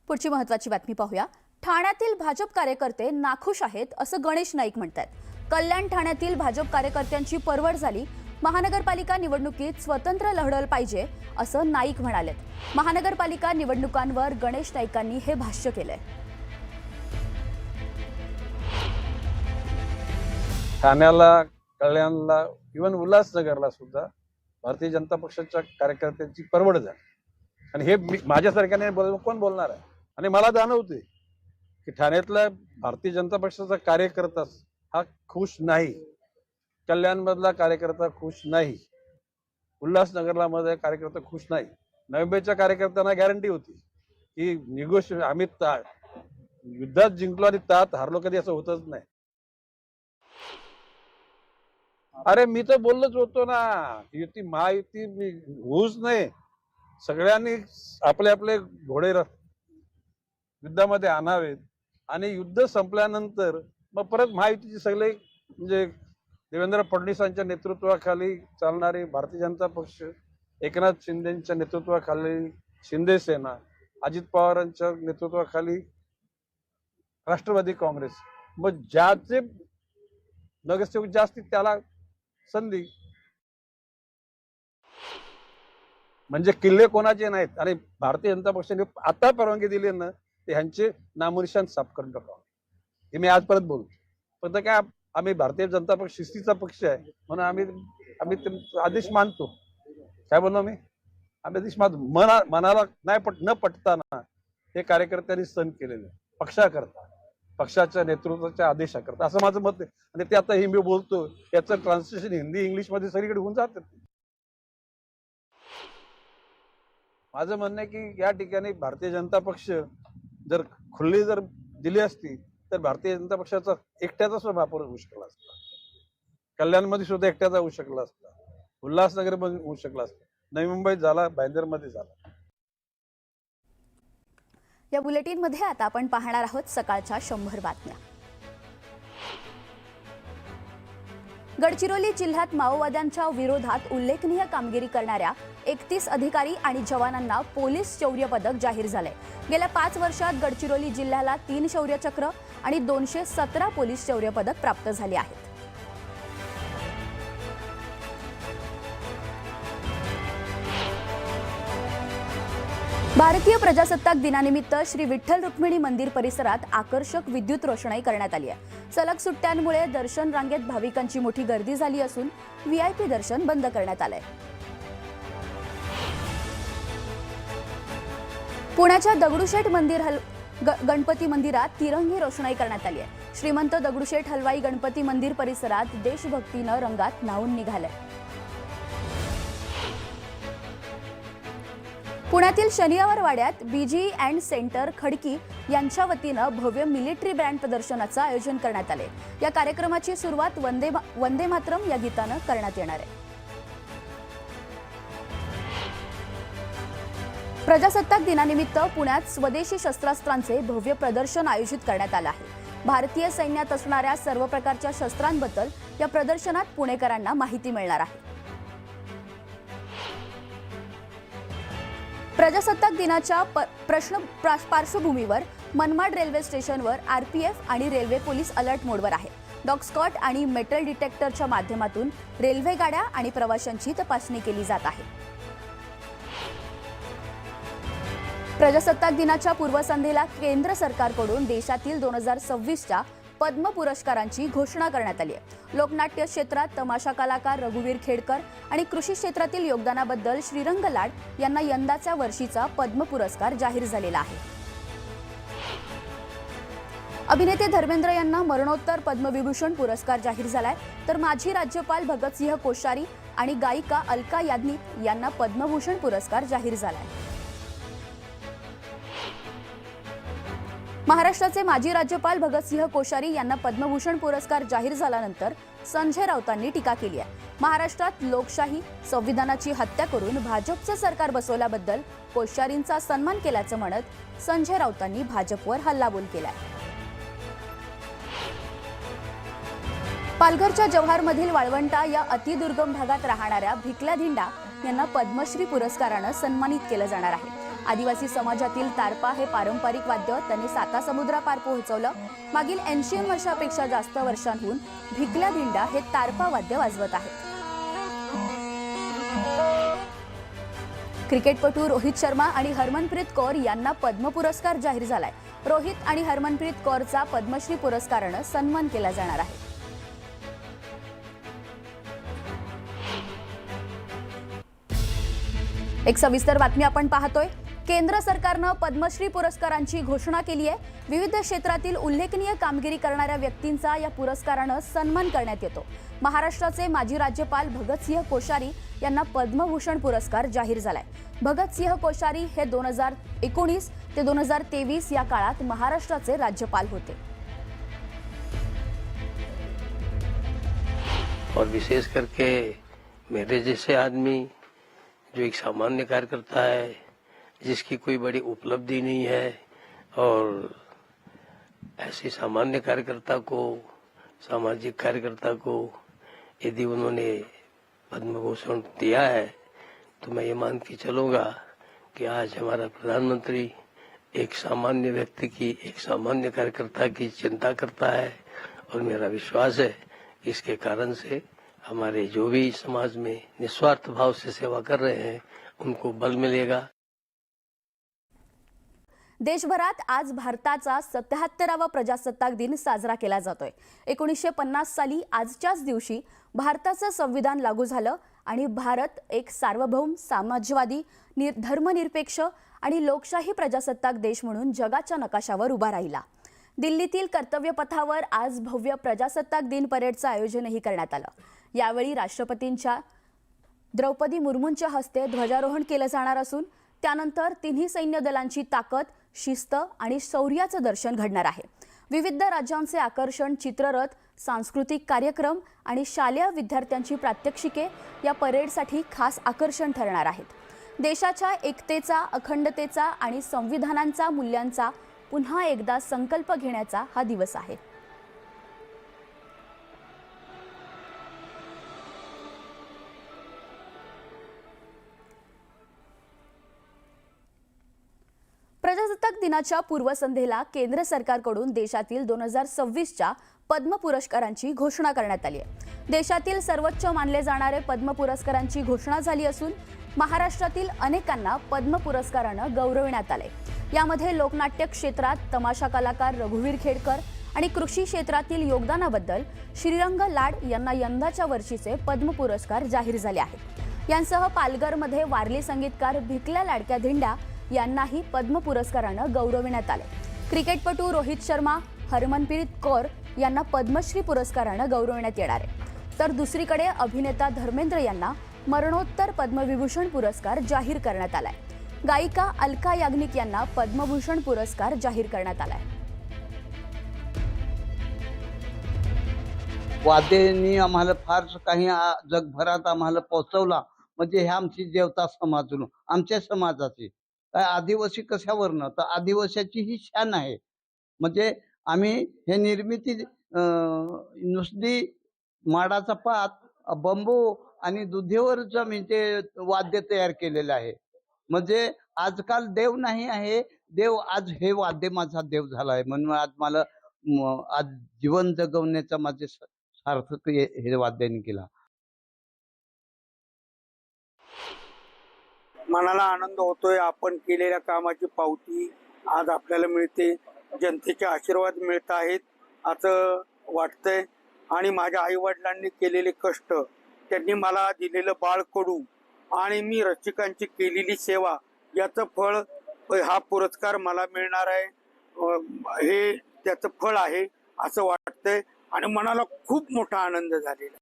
पुढची महत्त्वाची बातमी पाहूया। ठाण्यातील भाजप कार्यकर्ते नाखुश आहेत असं गणेश नाईक म्हणतात। कल्याण ठाण्यातील भाजप कार्यकर्त्यांची परवड झाली। महानगरपालिका निवडणुकीत स्वतंत्र लढवलं पाहिजे असं नाईक म्हणाले। महानगरपालिका निवडणुकांवर गणेश नाईकांनी हे भाष्य केलंय। ठाण्याला, कल्याणला, इव्हन उल्हासनगरला सुद्धा भारतीय जनता पक्षाच्या कार्यकर्त्यांची परवड झाली आणि हे माझ्यासारख्याने कोण बोलणार आहे। आणि मला जाणवते की ठाण्यातला भारतीय जनता पक्षाचा कार्यकर्ता हा खुश नाही, कल्याणमधला कार्यकर्ता खुश नाही, उल्हासनगरला मध्ये कार्यकर्ता खुश नाही। नवी मुंबईच्या कार्यकर्त्यांना गॅरंटी होती की निगोशिएशन आम्ही युद्धात जिंकलो आणि तात हारलो, कधी असं होतच नाही। अरे मी तर बोललोच होतो ना, युती महायुती होऊच नाही, सगळ्यांनी आपले आपले घोडे युद्धामध्ये आणावेत आणि युद्ध संपल्यानंतर मग परत महायुतीचे सगळे म्हणजे देवेंद्र फडणवीसांच्या नेतृत्वाखाली चालणारी भारतीय जनता पक्ष, एकनाथ शिंदेच्या नेतृत्वाखाली शिंदे सेना, अजित पवारांच्या नेतृत्वाखाली राष्ट्रवादी काँग्रेस, मग ज्याचे नगरसेवक जास्तीत त्याला संधी। म्हणजे किल्ले कोणाचे नाहीत आणि भारतीय जनता पक्षाने आता परवानगी दिली ना, ते ह्यांचे नामोनिशान साफ करून टाकावं हे मी आज परत बोलतो। फक्त काय आम्ही भारतीय जनता पक्ष शिस्तीचा पक्ष आहे म्हणून आम्ही आदेश मानतो। काय बोललो मी, आम्ही आदेश मानतो। मनाला नाही न पटताना हे कार्यकर्त्यांनी सण केलेले पक्षाकरता, पक्षाच्या नेतृत्वाच्या आदेशाकरता, असं माझं मत आहे। आणि ते आता हे मी बोलतो याचं ट्रान्सलेशन हिंदी इंग्लिश मध्ये सगळीकडे होऊन जातं। माझं म्हणणं आहे की या ठिकाणी भारतीय जनता पक्ष जर खुल्ली जर दिली असती तर भारतीय जनता पक्षाचा एकट्याचा सुद्धा वापर होऊ शकला असता, कल्याणमध्ये सुद्धा एकट्याचा होऊ शकला असता, उल्हासनगर मध्ये होऊ शकला असता, नवी मुंबईत झाला, भाईंदरमध्ये झाला। या बुलेटिन मध्ये आता आपण पाहणार आहोत सकाळच्या 100 बातम्या। गडचिरोली जिल्ह्यात माओवाद्यांच्या विरोधात उल्लेखनीय कामगिरी करणाऱ्या 31 अधिकारी आणि जवानांना पोलीस शौर्य पदक जाहीर झाले। गेल्या 5 वर्षात गडचिरोली जिल्ह्याला 3 शौर्य चक्र आणि 217 पोलीस शौर्य पदक प्राप्त झाले आहेत। भारतीय प्रजासत्ताक दिनानिमित्त श्री विठ्ठल रुक्मिणी मंदिर परिसरात आकर्षक विद्युत रोषणाई करण्यात आली आहे। सलग सुट्ट्यांमुळे दर्शन रांगेत भाविकांची मोठी गर्दी झाली असून व्हीआयपी दर्शन बंद करण्यात आलंय। पुण्याच्या दगडूशेठ गणपती मंदिरात तिरंगी रोषणाई करण्यात आली आहे। श्रीमंत दगडूशेठ हलवाई गणपती मंदिर परिसरात देशभक्तीनं रंगात न्हाऊन निघालंय। पुण्यातील शनिवार वाड्यात बीजी अँड सेंटर खडकी यांच्या वतीनं भव्य मिलिटरी बँड प्रदर्शनाचं आयोजन करण्यात आले। या कार्यक्रमाची सुरुवात वंदे मातरम या गीतानं करण्यात येणार आहे। प्रजासत्ताक दिनानिमित्त पुण्यात स्वदेशी शस्त्रास्त्रांचे भव्य प्रदर्शन आयोजित करण्यात आलं आहे। भारतीय सैन्यात असणाऱ्या सर्व प्रकारच्या शस्त्रांबद्दल या प्रदर्शनात पुणेकरांना माहिती मिळणार आहे। प्रजासत्ताक दिनाच्या पार्श्वभूमीवर मनमाड रेल्वे स्टेशनवर आरपीएफ आणि रेल्वे पोलीस अलर्ट मोडवर आहे। डॉग स्क्वॉड आणि मेटल डिटेक्टरच्या माध्यमातून रेल्वे गाड्या आणि प्रवाशांची तपासणी केली जात आहे। प्रजासत्ताक दिनाच्या पूर्वसंध्येला केंद्र सरकारकडून देशातील 2026च्या पद्म पुरस्कारांची घोषणा करण्यात आली आहे। लोकनाट्य क्षेत्रात तमाशा कलाकार रघुवीर खेडकर आणि कृषी क्षेत्रातील योगदानाबद्दल श्रीरंग लाड यांना यंदाच्या वर्षीचा पद्म पुरस्कार जाहीर झालेला आहे। अभिनेते धर्मेंद्र यांना मरणोत्तर पद्मविभूषण पुरस्कार जाहीर झालाय, तर माजी राज्यपाल भगतसिंह कोश्यारी आणि गायिका अलका याज्ञिक यांना पद्मभूषण पुरस्कार जाहीर झालाय। महाराष्ट्राचे माजी राज्यपाल भगतसिंह कोश्यारी यांना पद्मभूषण पुरस्कार जाहीर झाल्यानंतर संजय राऊतांनी टीका केली आहे। महाराष्ट्रात लोकशाही, संविधानाची हत्या करून भाजपचं सरकार बसवल्याबद्दल कोश्यारींचा सन्मान केल्याचं म्हणत संजय राऊतांनी भाजपवर हल्लाबोल केलाय। पालघरच्या जव्हारमधील वाळवंटा या अतिदुर्गम भागात राहणाऱ्या भिकल्या धिंडा यांना पद्मश्री पुरस्कारानं सन्मानित केलं जाणार आहे। आदिवासी समाजातील तारपा हे पारंपरिक वाद्य त्यांनी सातासमुद्रापार पोहोचवलं. मागील 80 वर्षापेक्षा जास्त वर्षांहून भिकल्या दिंड्या हे तारपा वाद्य वाजवत आहेत. क्रिकेटपटू रोहित शर्मा आणि हरमनप्रीत कौर यांना पद्म पुरस्कार जाहीर झालाय. रोहित आणि हरमनप्रीत कौरचा पद्मश्री पुरस्कारानं सन्मान केला जाणार आहे. एक सविस्तर बातमी आपण पाहतोय. केंद्र सरकारनं पद्मश्री पुरस्कारांची घोषणा केली आहे. विविध क्षेत्रातील उल्लेखनीय कामगिरी करणाऱ्या व्यक्तींचा या पुरस्कारानं सन्मान करण्यात येतो. महाराष्ट्राचे माजी राज्यपाल भगतसिंह कोश्यारी यांना पद्मभूषण पुरस्कार जाहीर झालाय. भगतसिंह कोश्यारी हे 2019 ते 2023 या काळात महाराष्ट्राचे राज्यपाल होते. और विशेष करके मेरे जैसे आदमी जो एक सामान्य कार्यकर्ता है, जिसकी कोई बड़ी उपलब्धि नहीं है, और ऐसे सामान्य कार्यकर्ता को, सामाजिक कार्यकर्ता को यदि उन्होंने पद्म भूषण दिया है तो मैं ये मान के चलूंगा कि आज हमारा प्रधानमंत्री एक सामान्य व्यक्ति की, एक सामान्य कार्यकर्ता की चिंता करता है, और मेरा विश्वास है कि इसके कारण से हमारे जो भी समाज में निस्वार्थ भाव से सेवा कर रहे हैं उनको बल मिलेगा. देशभरात आज भारताचा 77वा प्रजासत्ताक दिन साजरा केला जातोय. 1950 साली आजच्याच दिवशी भारताचं संविधान लागू झालं आणि भारत एक सार्वभौम, समाजवादी, धर्मनिरपेक्ष आणि लोकशाही प्रजासत्ताक देश म्हणून जगाच्या नकाशावर उभा राहिला. दिल्लीतील कर्तव्यपथावर आज भव्य प्रजासत्ताक दिन परेडचं आयोजनही करण्यात आलं. यावेळी राष्ट्रपतींच्या द्रौपदी मुर्मूंच्या हस्ते ध्वजारोहण केलं जाणार असून त्यानंतर तिन्ही सैन्य दलांची ताकद, शिस्त आणि शौर्याचं दर्शन घडणार आहे. विविध राज्यांचे आकर्षण, चित्ररथ, सांस्कृतिक कार्यक्रम आणि शालेय विद्यार्थ्यांची प्रात्यक्षिके या परेडसाठी खास आकर्षण ठरणार आहेत. देशाच्या एकतेचा, अखंडतेचा आणि संविधानांचा मूल्यांचा पुन्हा एकदा संकल्प घेण्याचा हा दिवस आहे. प्रजासत्ताक दिनाच्या पूर्वसंध्येला केंद्र सरकारकडून देशातील 2026च्या पद्म पुरस्कारांची घोषणा करण्यात आली आहे. देशातील सर्वोच्च मानले जाणारे पद्म पुरस्कारांची घोषणा झाली असून महाराष्ट्रातील अनेकांना पद्म पुरस्कारानं गौरविण्यात आले. यामध्ये लोकनाट्य क्षेत्रात तमाशा कलाकार रघुवीर खेडकर आणि कृषी क्षेत्रातील योगदानाबद्दल श्रीरंग लाड यांना यंदाच्या वर्षीचे पद्म पुरस्कार जाहीर झाले आहेत. यांसह पालघरमध्ये वारली संगीतकार भिकल्या लाडक्या दिंड्या यांनाही पद्म पुरस्कारानं गौरविण्यात आले. क्रिकेटपटू रोहित शर्मा, हरमनप्रीत कौर यांना पद्मश्री पुरस्कारानं गौरविण्यात येणार आहे. तर दुसरीकडे अभिनेता धर्मेंद्र यांना मरणोत्तर पद्मविभूषण पुरस्कार जाहीर करण्यात आलाय. गायिका अलका याग्निक यांना पद्मभूषण पुरस्कार जाहीर करण्यात आलाय. वाद्यांनी आम्हाला फार काही जगभरात आम्हाला पोहोचवला. म्हणजे हे आमची देवता समजून आमच्या समाजाची आदिवासी कशावरनं तर आदिवासीची ही शान आहे. म्हणजे आम्ही हे निर्मिती नुसती माडाचा पात, बंबू आणि दुधीवरच आम्ही ते वाद्य तयार केलेलं आहे. म्हणजे आजकाल देव नाही आहे, देव आज हे वाद्य माझा देव झाला आहे. म्हणून आज मला आज जीवन जगवण्याचा माझे सार्थक हे वाद्याने केला. मनाला आनंद होतोय. आपण केलेल्या कामाची पावती आज आपल्याला मिळते, जनतेचे आशीर्वाद मिळत आहेत असं वाटतंय. आणि माझ्या आई वडिलांनी केलेले कष्ट, त्यांनी मला दिलेलं बाळकडू आणि मी रसिकांची केलेली सेवा याचं फळ हा पुरस्कार मला मिळणार आहे. हे त्याचं फळ आहे असं वाटतंय आणि मनाला खूप मोठा आनंद झालेला.